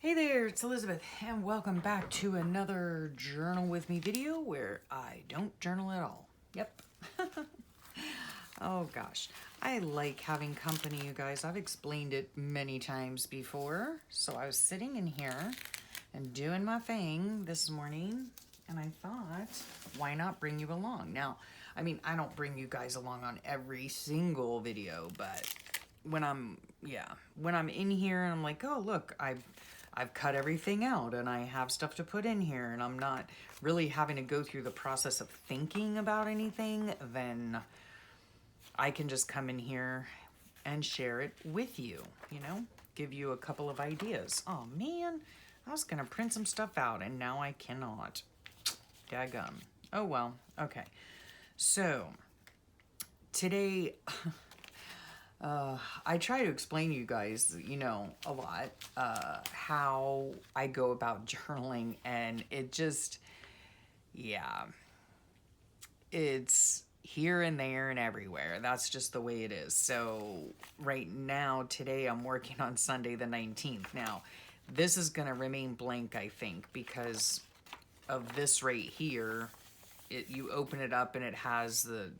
Hey there, it's Elizabeth, and welcome back to another Journal With Me video where I don't journal at all. Yep. Oh gosh, I like having company, you guys. I've explained it many times before. So I was sitting in here and doing my thing this morning, and I thought, why not bring you along? Now, I mean, I don't bring you guys along on every single video, but when I'm in here and I'm like, oh look, I've cut everything out and I have stuff to put in here and I'm not really having to go through the process of thinking about anything, then I can just come in here and share it with you, give you a couple of ideas. Oh man, I was gonna print some stuff out and now I cannot. Daggum. Oh well, okay. So today, I try to explain to you guys, a lot, how I go about journaling, and it just, yeah, it's here and there and everywhere. That's just the way it is. So right now, today, I'm working on Sunday the 19th. Now, this is going to remain blank, I think, because of this right here. You open it up and it has the,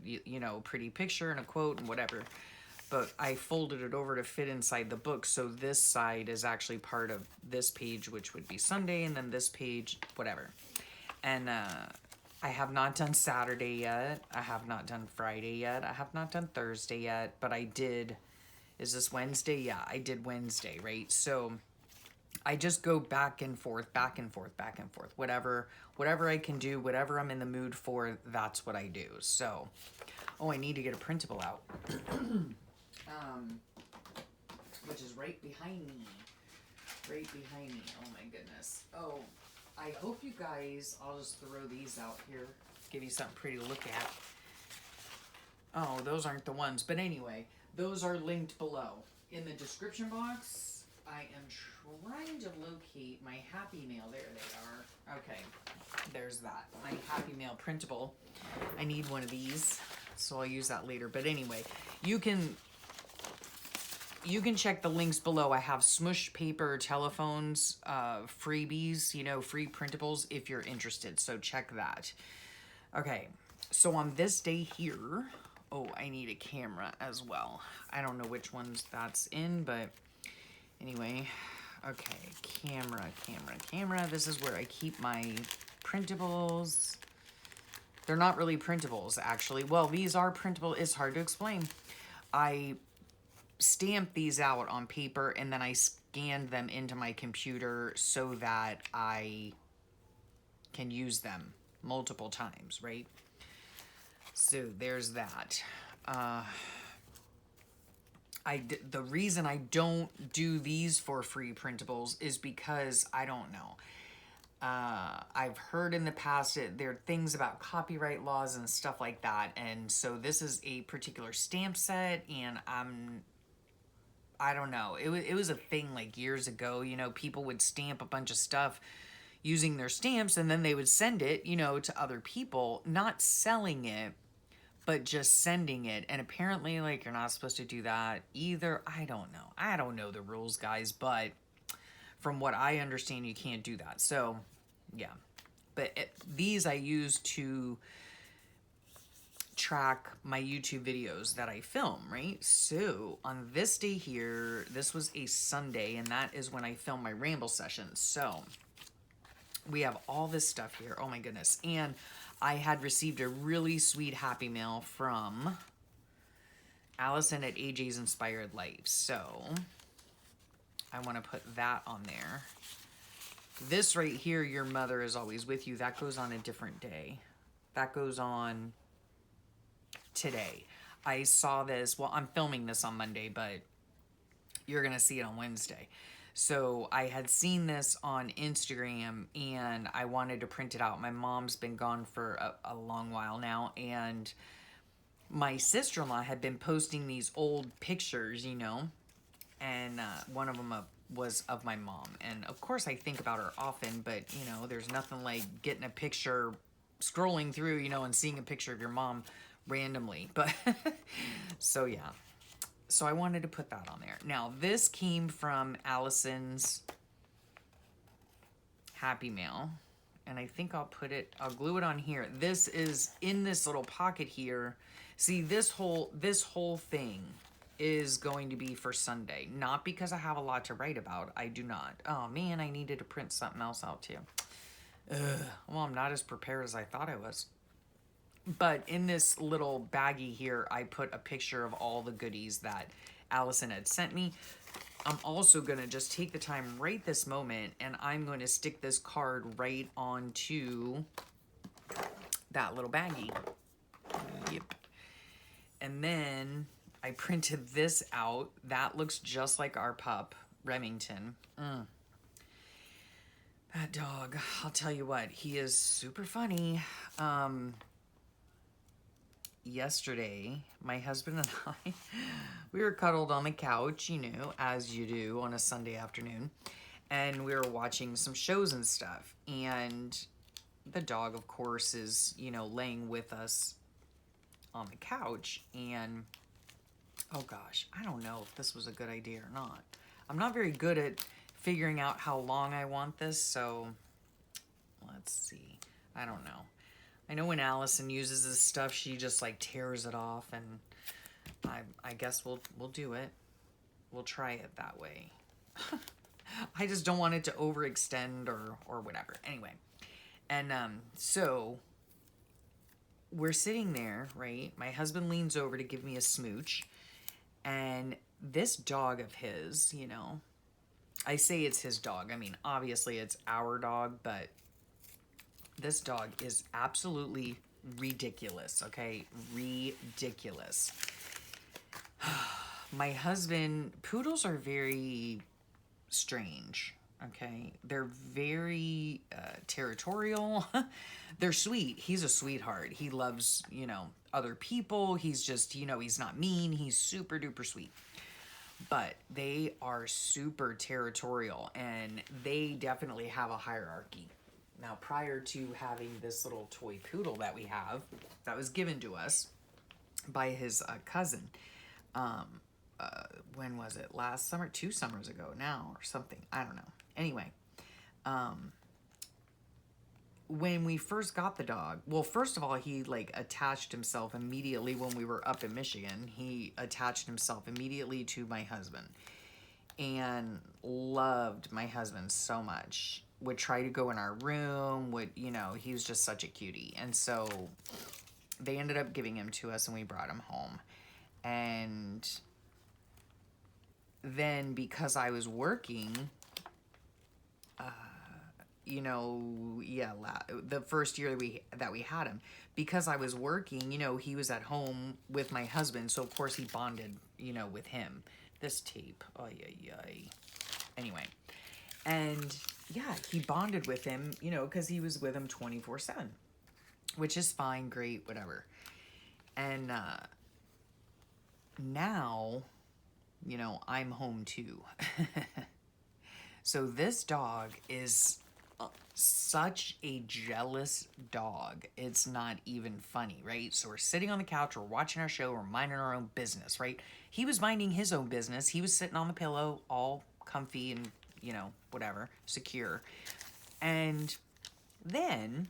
pretty picture and a quote and whatever. But I folded it over to fit inside the book, so this side is actually part of this page, which would be Sunday, and then this page, whatever. And I have not done Saturday yet. I have not done Friday yet. I have not done Thursday yet, but I did. Is this Wednesday? Yeah, I did Wednesday, right? So I just go back and forth, back and forth, back and forth. Whatever I can do, whatever I'm in the mood for, that's what I do. So, oh, I need to get a printable out. Which is right behind me. Right behind me. Oh my goodness. Oh, I hope you guys, I'll just throw these out here. Give you something pretty to look at. Oh, those aren't the ones. But anyway, those are linked below. In the description box, I am trying to locate my Happy Mail. There they are. Okay, there's that. My Happy Mail printable. I need one of these, so I'll use that later. But anyway, you can check the links below. I have Smoosh paper telephones, freebies, free printables if you're interested. So check that. Okay, so on this day here, oh, I need a camera as well. I don't know which ones that's in, but anyway, okay, camera. This is where I keep my printables. They're not really printables, actually. Well, these are printable. It's hard to explain. I stamp these out on paper and then I scanned them into my computer so that I can use them multiple times, right? So there's that. The reason I don't do these for free printables is because I don't know. I've heard in the past there are things about copyright laws and stuff like that, and so this is a particular stamp set, and I don't know. It was a thing like years ago, people would stamp a bunch of stuff using their stamps and then they would send it, to other people, not selling it, but just sending it. And apparently, like, you're not supposed to do that either. I don't know. I don't know the rules, guys, but from what I understand, you can't do that. So, yeah. But these I use to track my YouTube videos that I film, right? So on this day here, this was a Sunday, and that is when I film my ramble sessions. So we have all this stuff here. Oh my goodness. And I had received a really sweet Happy Mail from Allison at AJ's Inspired Life. So I want to put that on there. This right here, Your Mother Is Always With You, that goes on a different day. That goes on today. I saw this, well, I'm filming this on Monday, but you're going to see it on Wednesday. So I had seen this on Instagram and I wanted to print it out. My mom's been gone for a long while now, and my sister-in-law had been posting these old pictures, and one of them was of my mom. And of course I think about her often, but there's nothing like getting a picture, scrolling through, and seeing a picture of your mom randomly. But so yeah, so I wanted to put that on there. Now this came from Allison's Happy Mail. And I think I'll glue it on here. This is in this little pocket here. See, this whole thing is going to be for Sunday. Not because I have a lot to write about. I do not. Oh man, I needed to print something else out too. Well, I'm not as prepared as I thought I was. But in this little baggie here, I put a picture of all the goodies that Allison had sent me. I'm also going to just take the time right this moment, and I'm going to stick this card right onto that little baggie. Yep. And then I printed this out. That looks just like our pup, Remington. That dog, I'll tell you what, he is super funny. Yesterday, my husband and I, we were cuddled on the couch, you know, as you do on a Sunday afternoon, and we were watching some shows and stuff, and the dog, of course, is, you know, laying with us on the couch, and, oh gosh, I don't know if this was a good idea or not. I'm not very good at figuring out how long I want this, so let's see. I don't know. I know when Allison uses this stuff, she just like tears it off, and I guess we'll do it. We'll try it that way. I just don't want it to overextend or whatever. Anyway, and so we're sitting there, right? My husband leans over to give me a smooch, and this dog of his, you know, I say it's his dog. I mean, obviously it's our dog, but this dog is absolutely ridiculous, okay? Ridiculous. My husband, poodles are very strange, okay? They're very territorial. They're sweet. He's a sweetheart. He loves, you know, other people. He's just, you know, he's not mean. He's super duper sweet. But they are super territorial, and they definitely have a hierarchy. Now, prior to having this little toy poodle that we have, that was given to us by his cousin, when was it? Last summer? 2 summers ago now or something. I don't know. Anyway, when we first got the dog, well, first of all, he like attached himself immediately when we were up in Michigan. He attached himself immediately to my husband and loved my husband so much. Would try to go in our room, would, you know, he was just such a cutie. And so they ended up giving him to us, and we brought him home. And then because I was working, you know, yeah, the first year that we had him, because I was working, you know, he was at home with my husband, so of course he bonded, you know, with him. This tape, anyway, and yeah, he bonded with him, you know, because he was with him 24/7, which is fine, great, whatever. And now, you know, I'm home too. So this dog is such a jealous dog. It's not even funny, right? So we're sitting on the couch, we're watching our show, we're minding our own business, right? He was minding his own business. He was sitting on the pillow, all comfy and, you know, whatever, secure. And then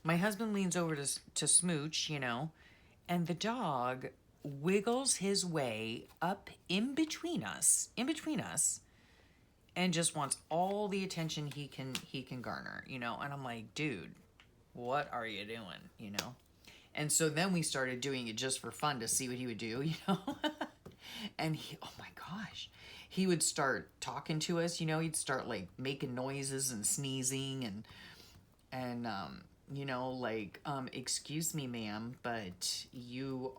my husband leans over to smooch, you know, and the dog wiggles his way up in between us, and just wants all the attention he can garner, you know. And I'm like, dude, what are you doing, you know? And so then we started doing it just for fun to see what he would do, you know. And he, oh my gosh, he would start talking to us, you know. He'd start like making noises and sneezing and you know, like, excuse me, ma'am, but you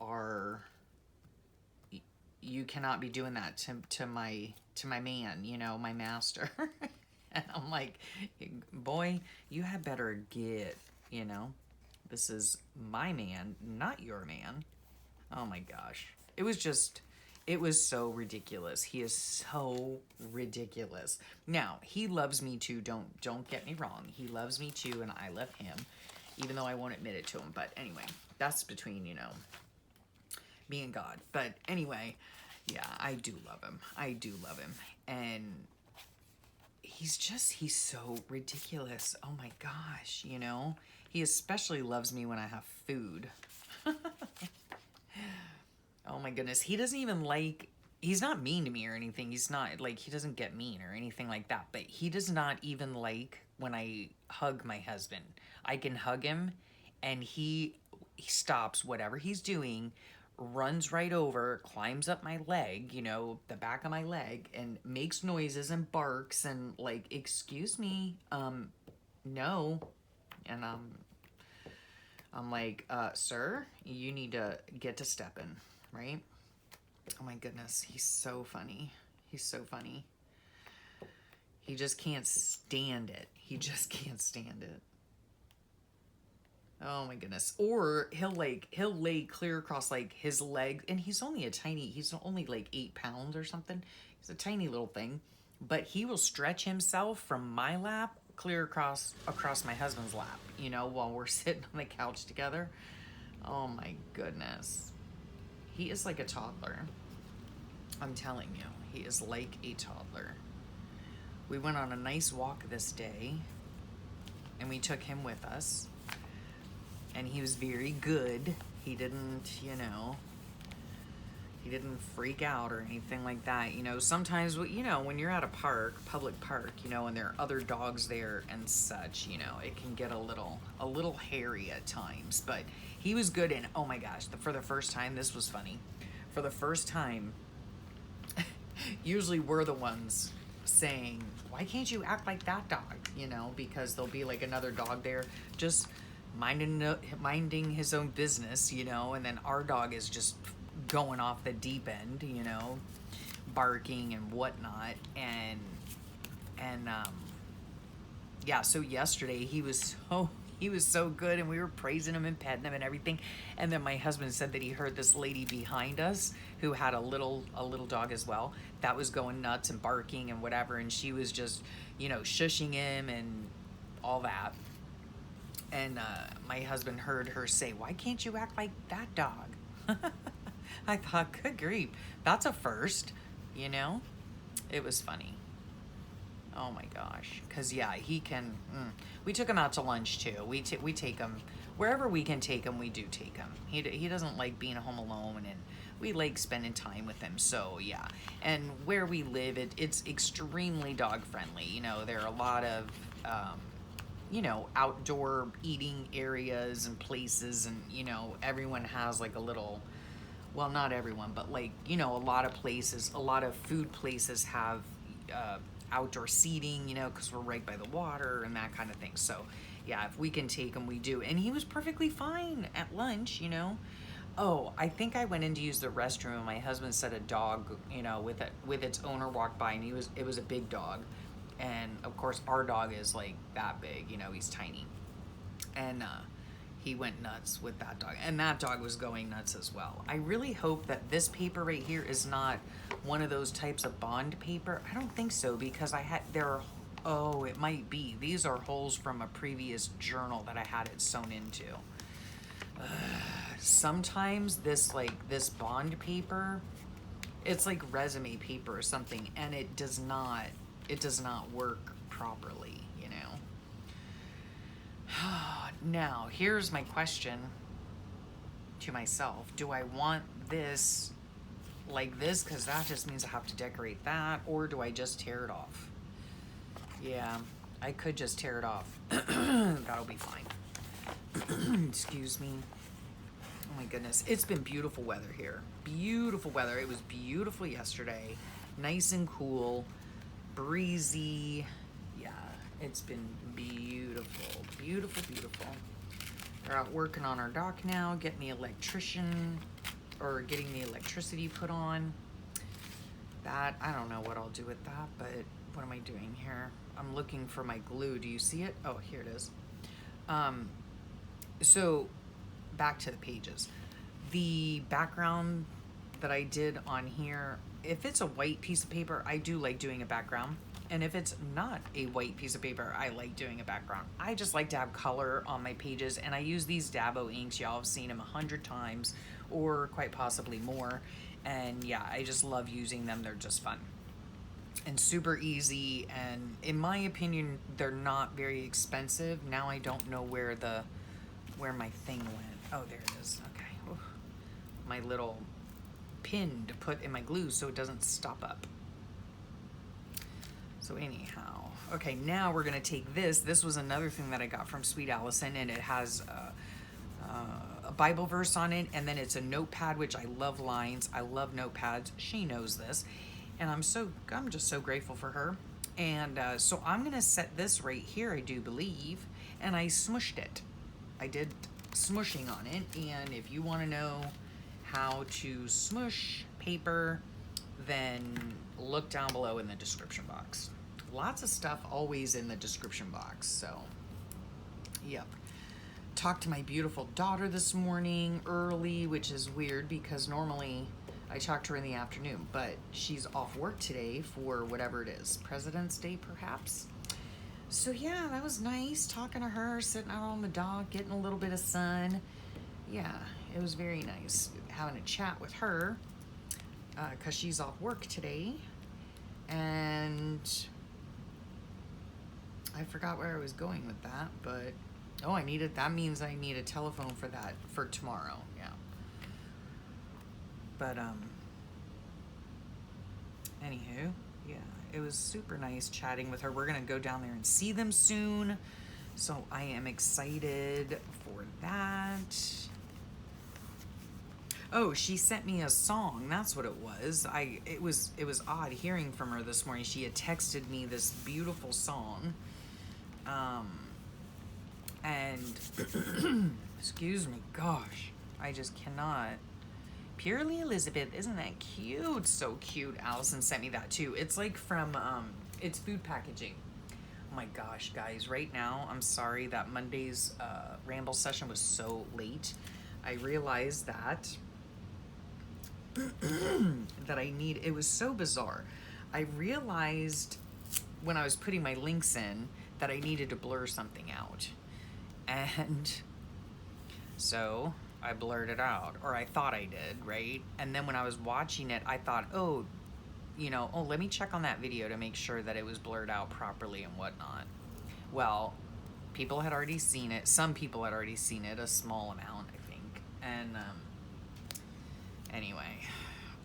cannot be doing that to my man, you know, my master. And I'm like, boy, you had better get, you know, this is my man, not your man. Oh my gosh. It was so ridiculous. He is so ridiculous. Now, he loves me too. Don't get me wrong. He loves me too, and I love him, even though I won't admit it to him. But anyway, that's between, you know, me and God. But anyway, yeah, I do love him. I do love him. And he's so ridiculous. Oh my gosh, you know? He especially loves me when I have food. Oh my goodness. He doesn't even like, he's not mean to me or anything. He's not like, he doesn't get mean or anything like that. But he does not even like when I hug my husband. I can hug him and he stops whatever he's doing, runs right over, climbs up my leg, you know, the back of my leg, and makes noises and barks and like, excuse me, no. And I'm like, sir, you need to get to stepping, right? Oh my goodness, he's so funny. He's so funny. He just can't stand it. He just can't stand it. Oh my goodness. Or he'll lay clear across like his leg, and he's only like 8 pounds or something. He's a tiny little thing, but he will stretch himself from my lap clear across my husband's lap, you know, while we're sitting on the couch together. Oh my goodness. He is like a toddler. I'm telling you, he is like a toddler. We went on a nice walk this day, and we took him with us. And he was very good. He didn't, you know, he didn't freak out or anything like that. You know, sometimes, you know, when you're at a park, public park, you know, and there are other dogs there and such, you know, it can get a little hairy at times. But he was good, and oh my gosh, for the first time, this was funny. For the first time, usually we're the ones saying, why can't you act like that dog? You know, because there'll be like another dog there just minding his own business, you know, and then our dog is just going off the deep end, you know, barking and whatnot. And yeah, so yesterday he was so good, and we were praising him and petting him and everything. And then my husband said that he heard this lady behind us who had a little dog as well that was going nuts and barking and whatever, and she was just, you know, shushing him and all that. And my husband heard her say, why can't you act like that dog? I thought, good grief, that's a first, you know? It was funny. Oh my gosh. Because, yeah, he can... We took him out to lunch, too. We take him... Wherever we can take him, we do take him. He doesn't like being home alone, and we like spending time with him. So, yeah. And where we live, it's extremely dog-friendly. You know, there are a lot of... you know, outdoor eating areas and places, and, you know, everyone has like a little, well, not everyone, but like, you know, a lot of food places have outdoor seating, you know, because we're right by the water and that kind of thing. So, yeah, if we can take him, we do. And he was perfectly fine at lunch, you know. Oh, I think I went in to use the restroom, and my husband said a dog, you know, with its owner walked by, and it was a big dog. And of course our dog is like that big, you know, he's tiny. And he went nuts with that dog, and that dog was going nuts as well. I really hope that this paper right here is not one of those types of bond paper. I don't think so, because oh, it might be. These are holes from a previous journal that I had it sewn into. Sometimes this bond paper, it's like resume paper or something, and it does not work properly, you know. Now, here's my question to myself. Do I want this like this, because that just means I have to decorate that, or do I just tear it off? Yeah, I could just tear it off. That'll be fine. Excuse me. Oh my goodness. It's been beautiful weather here. Beautiful weather. It was beautiful yesterday. Nice and cool. Breezy. Yeah, it's been beautiful. Beautiful, beautiful. We're out working on our dock now, getting the electricity put on. That, I don't know what I'll do with that, but what am I doing here? I'm looking for my glue. Do you see it? Oh, here it is. So back to the pages. The background that I did on here, if it's a white piece of paper, I do like doing a background. And if it's not a white piece of paper, I like doing a background. I just like to have color on my pages, and I use these Dabo inks. Y'all have seen them 100 times, or quite possibly more. And yeah, I just love using them. They're just fun. and super easy, and in my opinion they're not very expensive. Now I don't know where my thing went. Oh, there it is. Okay. Oof. My little pin to put in my glue so it doesn't stop up. So anyhow, okay, now we're gonna take this. This was another thing that I got from Sweet Allison, and it has a Bible verse on it, and then it's a notepad, which I love lines. I love notepads. She knows this, and I'm just so grateful for her. And so I'm gonna set this right here, I do believe, and I smushed it. I did smushing on it, and if you want to know how to smush paper, then look down below in the description box. Lots of stuff always in the description box. So yep, talked to my beautiful daughter this morning early, which is weird because normally I talk to her in the afternoon, but she's off work today for whatever it is, President's Day perhaps. So yeah, that was nice talking to her, sitting out on the dock, getting a little bit of sun. Yeah, it was very nice having a chat with her because she's off work today. And I forgot where I was going with that, but oh, that means I need a telephone for that for tomorrow. Yeah. But anywho, yeah, it was super nice chatting with her. We're gonna go down there and see them soon, so I am excited for that. Oh, she sent me a song. That's what it was. It was odd hearing from her this morning. She had texted me this beautiful song. And excuse me, gosh, I just cannot. Purely Elizabeth, isn't that cute? So cute. Allison sent me that too. It's like from it's food packaging. Oh my gosh, guys, right now I'm sorry that Monday's ramble session was so late. I realized that it was so bizarre. I realized when I was putting my links in that I needed to blur something out. And so I blurred it out, or I thought I did, right? And then when I was watching it, I thought, let me check on that video to make sure that it was blurred out properly and whatnot. Well, people had already seen it. Some people had already seen it, a small amount, I think. And anyway,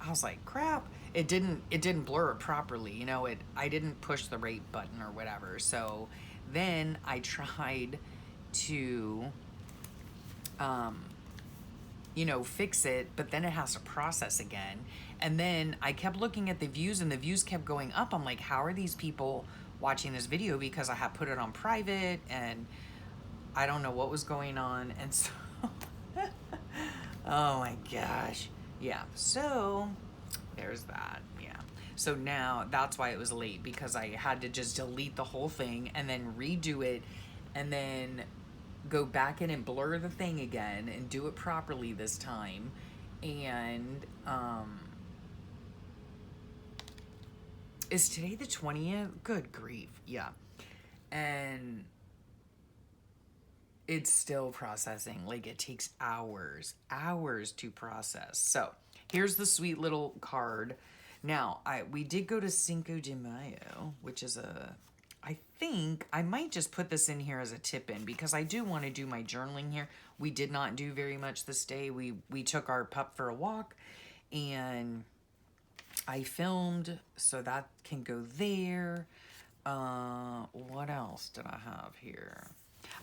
I was like, crap. It didn't blur it properly. I didn't push the right button or whatever. So then I tried to fix it, but then it has to process again. And then I kept looking at the views, and the views kept going up. I'm like, how are these people watching this video? Because I had put it on private, and I don't know what was going on. And so oh my gosh. Yeah, so there's that. Yeah, so now that's why it was late, because I had to just delete the whole thing and then redo it, and then go back in and blur the thing again and do it properly this time. And is today the 20th? Good grief. Yeah. And it's still processing. Like, it takes hours to process. So here's the sweet little card. Now, we did go to Cinco de Mayo, which is I think I might just put this in here as a tip in, because I do want to do my journaling here. We did not do very much this day. We took our pup for a walk, and I filmed, so that can go there. What else did I have here?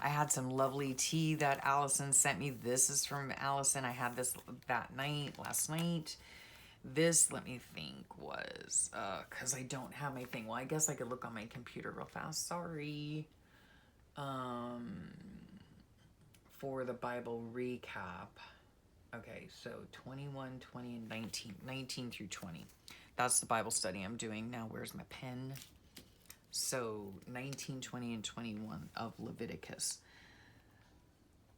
I had some lovely tea that Allison sent me. This is from Allison. I had this last night. This, let me think, was, because I don't have my thing. Well, I guess I could look on my computer real fast. Sorry. For the Bible recap. Okay, so 21, 20, and 19. 19 through 20. That's the Bible study I'm doing. Now, where's my pen? So 19, 20, and 21 of Leviticus.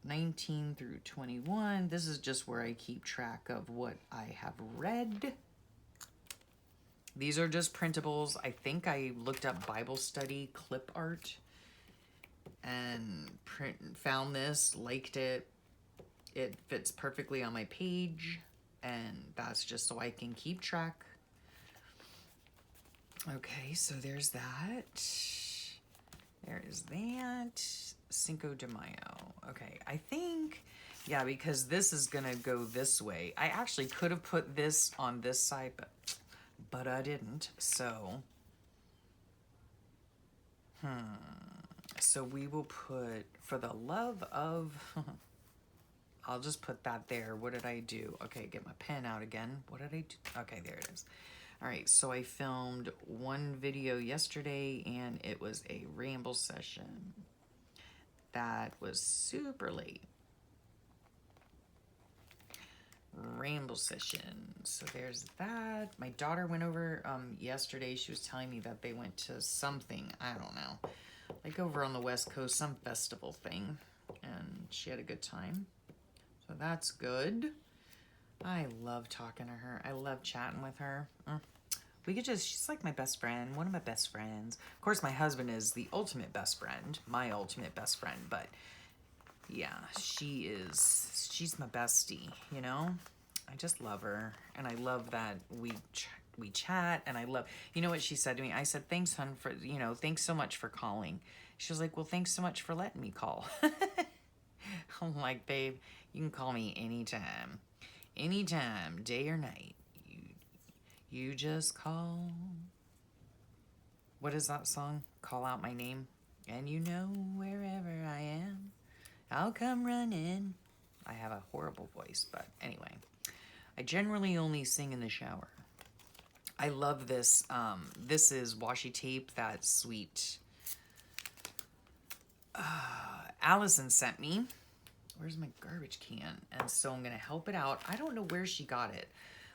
19 through 21. This is just where I keep track of what I have read. These are just printables. I think I looked up Bible study clip art and found this, liked it. It fits perfectly on my page, and that's just so I can keep track. Okay, so there's that. There is that. Cinco de Mayo. Okay, I think, yeah, because this is gonna go this way. I actually could have put this on this side, but I didn't. So, so we will put, for the love of, I'll just put that there. What did I do? Okay, get my pen out again. What did I do? Okay, there it is. All right, so I filmed one video yesterday, and it was a ramble session that was super late. Ramble session. So there's that. My daughter went over yesterday. She was telling me that they went to something, I don't know, like over on the West Coast, some festival thing, and she had a good time. So that's good. I love talking to her. I love chatting with her. We could just, she's like my best friend, one of my best friends. Of course, my husband is the ultimate best friend, my ultimate best friend, but yeah, she's my bestie, you know? I just love her, and I love that we chat, and I love, you know what she said to me? I said, thanks, hon, for, thanks so much for calling. She was like, well, thanks so much for letting me call. I'm like, babe, you can call me anytime. Anytime, day or night. You just call. What is that song? Call out my name. And you know wherever I am, I'll come running. I have a horrible voice, but anyway. I generally only sing in the shower. I love this. This is washi tape that sweet Allison sent me. Where's my garbage can? And so I'm going to help it out. I don't know where she got it.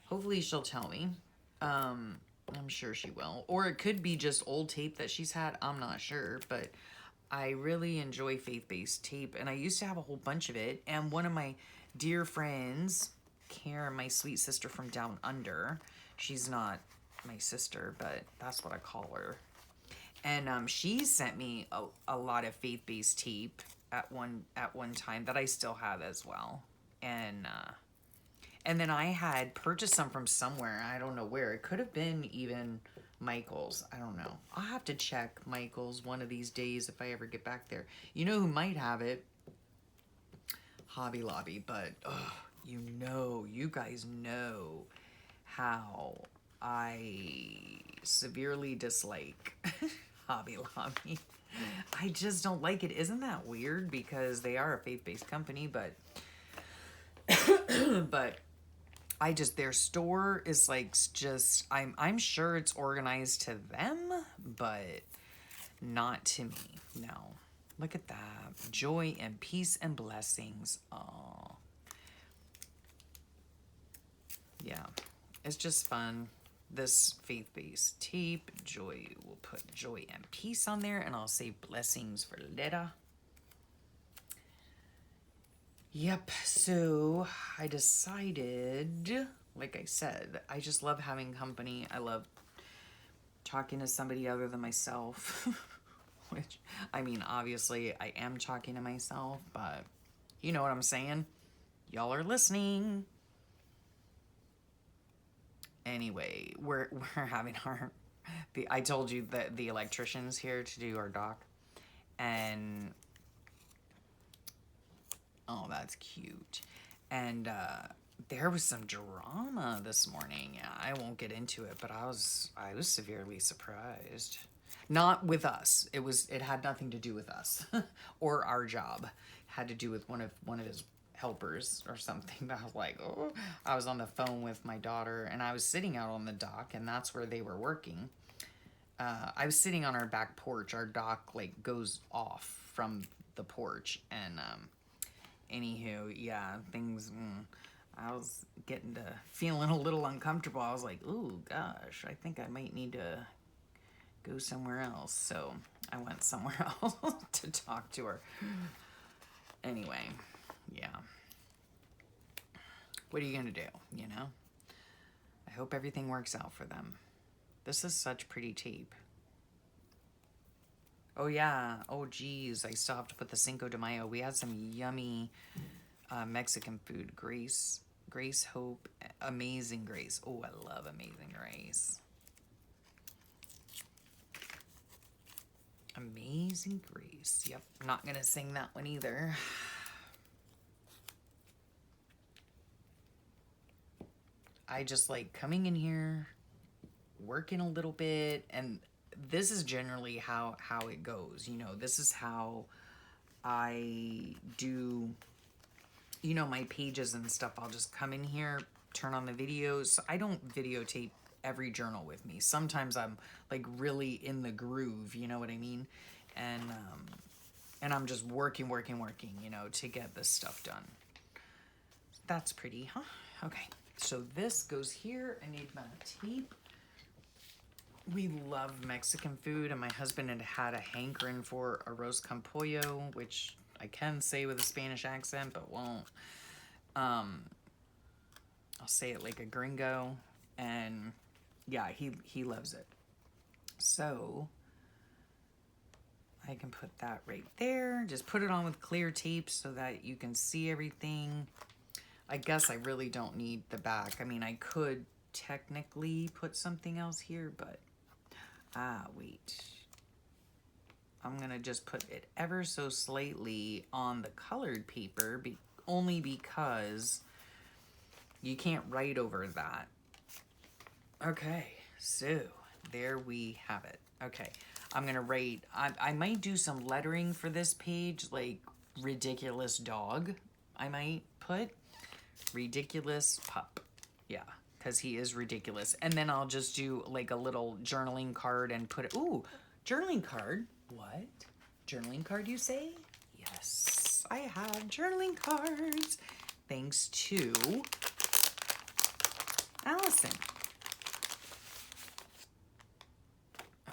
Hopefully she'll tell me. I'm sure she will. Or it could be just old tape that she's had. I'm not sure. But I really enjoy faith-based tape. And I used to have a whole bunch of it. And one of my dear friends, Karen, my sweet sister from down under. She's not my sister, but that's what I call her. And she sent me a lot of faith-based tape at one time that I still have as well. And then I had purchased some from somewhere. I don't know where. It could have been even Michael's. I don't know. I'll have to check Michael's one of these days if I ever get back there. You know who might have it? Hobby Lobby. But, you guys know how I severely dislike Hobby Lobby. I just don't like it. Isn't that weird? Because they are a faith-based company, but but their store is like just, I'm sure it's organized to them, but not to me. No. Look at that. Joy and peace and blessings. Oh. Yeah. It's just fun. This faith-based tape, joy, we'll put joy and peace on there, and I'll say blessings for later. Yep, so I decided, like I said, I just love having company. I love talking to somebody other than myself, which, I mean, obviously I am talking to myself, but you know what I'm saying? Y'all are listening. Anyway, we're having I told you that the electrician's here to do our dock, and oh, that's cute. And there was some drama this morning. Yeah, I won't get into it, but I was severely surprised. Not with us. It had nothing to do with us or our job. It had to do with one of his helpers or something. I was like, oh, I was on the phone with my daughter, and I was sitting out on the dock, and that's where they were working. I was sitting on our back porch. Our dock like goes off from the porch, and anywho, yeah, things. I was getting to feeling a little uncomfortable. I was like, ooh, gosh, I think I might need to go somewhere else. So I went somewhere else to talk to her. Anyway, yeah. What are you going to do, you know? I hope everything works out for them. This is such pretty tape. Oh, yeah. Oh, geez. I still have to put the Cinco de Mayo. We had some yummy Mexican food. Grace, Hope, Amazing Grace. Oh, I love Amazing Grace. Amazing Grace. Yep, not gonna sing that one either. I just like coming in here, working a little bit, and this is generally how it goes. You know, this is how I do, you know, my pages and stuff. I'll just come in here, turn on the videos. I don't videotape every journal with me. Sometimes I'm like really in the groove, you know what I mean? And I'm just working, you know, to get this stuff done. That's pretty, huh? Okay, so this goes here. I need my tape. We love Mexican food, and my husband had a hankering for arroz con pollo, which I can say with a Spanish accent, but won't. I'll say it like a gringo, and yeah, he loves it. So I can put that right there. Just put it on with clear tape so that you can see everything. I guess I really don't need the back. I mean, I could technically put something else here, but wait. I'm gonna just put it ever so slightly on the colored paper, only because you can't write over that. Okay, so there we have it. Okay, I'm gonna write, I might do some lettering for this page, like ridiculous dog, I might put. Ridiculous pup. Yeah, because he is ridiculous. And then I'll just do like a little journaling card and put it, ooh, journaling card. What? Journaling card, you say? Yes, I have journaling cards. Thanks to Allison.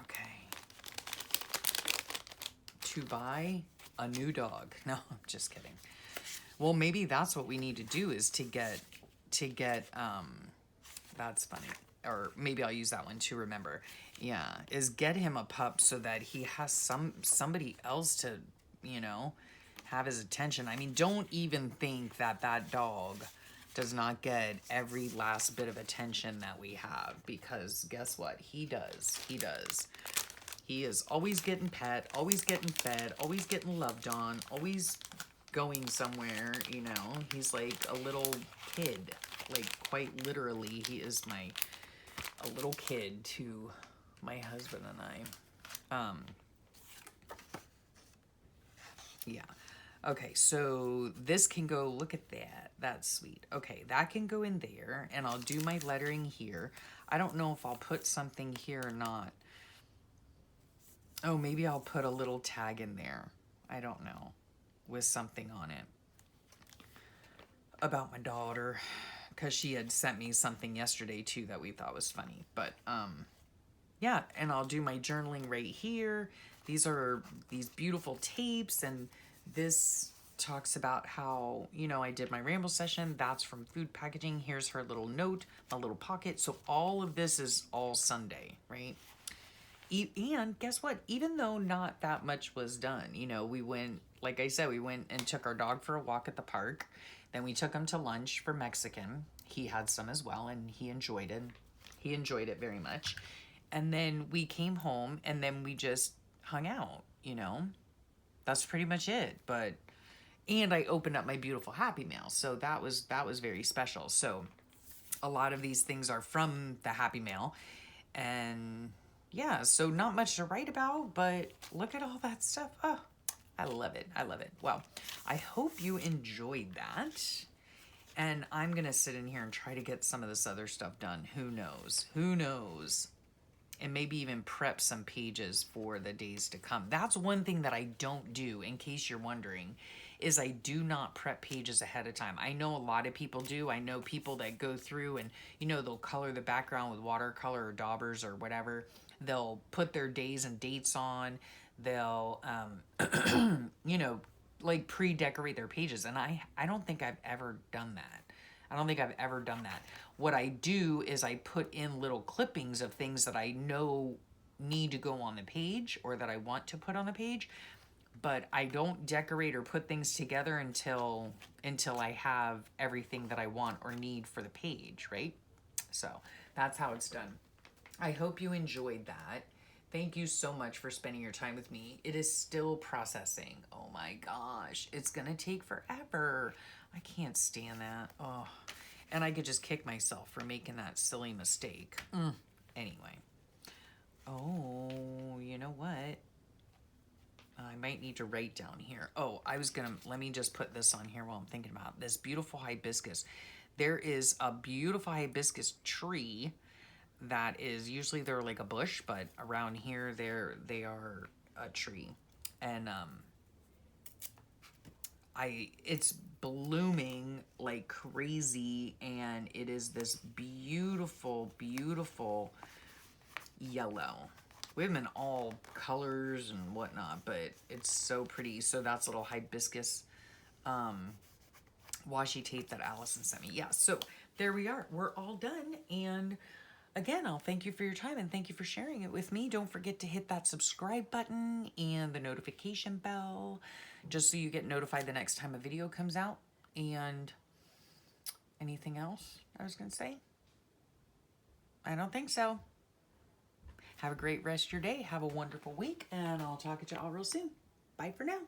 Okay. To buy a new dog. No, I'm just kidding. Well, maybe that's what we need to do is to get, that's funny. Or maybe I'll use that one to remember. Yeah, is get him a pup so that he has somebody else to, you know, have his attention. I mean, don't even think that dog does not get every last bit of attention that we have, because guess what? He does. He does. He is always getting pet, always getting fed, always getting loved on, always going somewhere, you know. He's like a little kid, like quite literally. He is a little kid to my husband and I. Yeah. Okay, so this can go, look at that. That's sweet. Okay, that can go in there, and I'll do my lettering here. I don't know if I'll put something here or not. Oh, maybe I'll put a little tag in there. I don't know. With something on it about my daughter, because she had sent me something yesterday too that we thought was funny. But yeah, and I'll do my journaling right here. These are these beautiful tapes, and this talks about how, you know, I did my ramble session. That's from food packaging. Here's her little note, my little pocket. So all of this is all Sunday, right? And guess what? Even though not that much was done, you know, we went, like I said, we went and took our dog for a walk at the park. Then we took him to lunch for Mexican. He had some as well, and he enjoyed it. He enjoyed it very much. And then we came home, and then we just hung out, you know. That's pretty much it. And I opened up my beautiful Happy Mail, so that was very special. So a lot of these things are from the Happy Mail, and yeah, so not much to write about, but look at all that stuff. Oh, I love it. I love it. Well, I hope you enjoyed that. And I'm going to sit in here and try to get some of this other stuff done. Who knows? Who knows? And maybe even prep some pages for the days to come. That's one thing that I don't do, in case you're wondering, is I do not prep pages ahead of time. I know a lot of people do. I know people that go through and, you know, they'll color the background with watercolor or daubers or whatever. They'll put their days and dates on. They'll, you know, like pre-decorate their pages. And I don't think I've ever done that. I don't think I've ever done that. What I do is I put in little clippings of things that I know need to go on the page or that I want to put on the page. But I don't decorate or put things together until I have everything that I want or need for the page, right? So that's how it's done. I hope you enjoyed that. Thank you so much for spending your time with me. It is still processing. Oh my gosh. It's going to take forever. I can't stand that. Oh, and I could just kick myself for making that silly mistake. Anyway. Oh, you know what? I might need to write down here. Oh, let me just put this on here while I'm thinking about this beautiful hibiscus. There is a beautiful hibiscus tree that is, usually they're like a bush, but around here they are a tree. And it's blooming like crazy, and it is this beautiful, beautiful yellow. We have them in all colors and whatnot, but it's so pretty. So that's little hibiscus washi tape that Allison sent me. Yeah, so there we are. We're all done. And again, I'll thank you for your time and thank you for sharing it with me. Don't forget to hit that subscribe button and the notification bell just so you get notified the next time a video comes out. And anything else I was going to say? I don't think so. Have a great rest of your day. Have a wonderful week, and I'll talk to you all real soon. Bye for now.